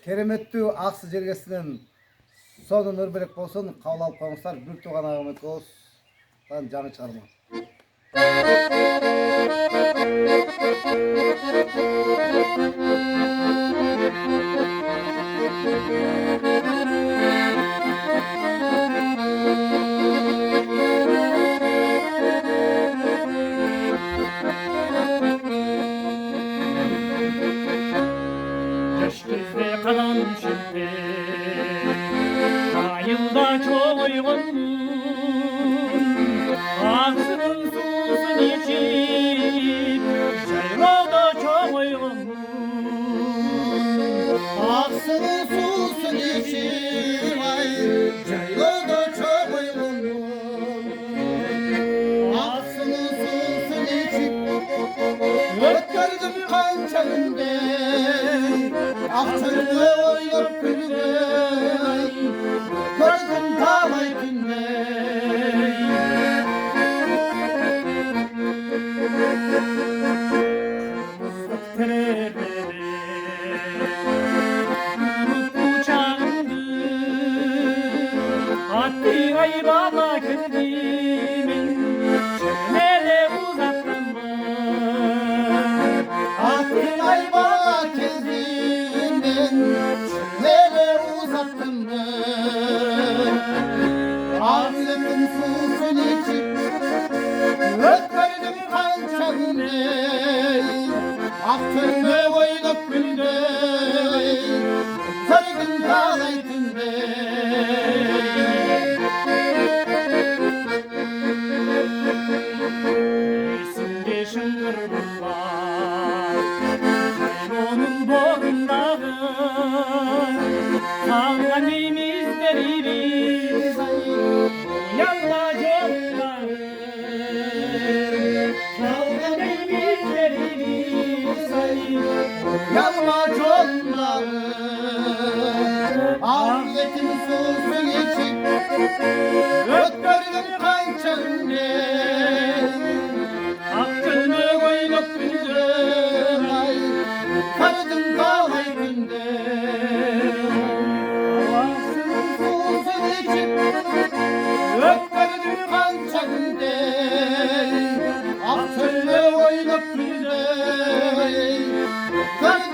Keremettүү Аксы Жергесинен сонун өрбелек болсун, кабыл алып коюңуздар. Бүртүган агам экөөбүздөн жаңы чыгарма. Göçtüzde kalan şimdi ayılda çoğuygun ağzının susun içip çayroda çoğuygun Ağzının susun içip ay çayroda çoğuygun Ağzının susun içip öttürdüm kança günde Aktırdı oynayıp gülüyor Gördüm dağlay günde Musluk terebere Yürüp uçağındı Attı aybala kırdimin Çömele uzattım Aklın ayba kezdinden Çömele uzattım Ağzımın susun içip Ötmedim kança günde Aktırdı oynayıp günde Sargın dağlay günde Esimde şıngır var Cayronun borundağı Kalgan imizlerimiz Yalla yolları Kalgan imizlerimiz Yalma yolları Ahmetin susun içip Ötmedim kança günde Aklını oynayıp günde Karıdım dağlay günde Ağzının susun içip Öpmedim kança günde Aktırlı oynayıp günde Karıdım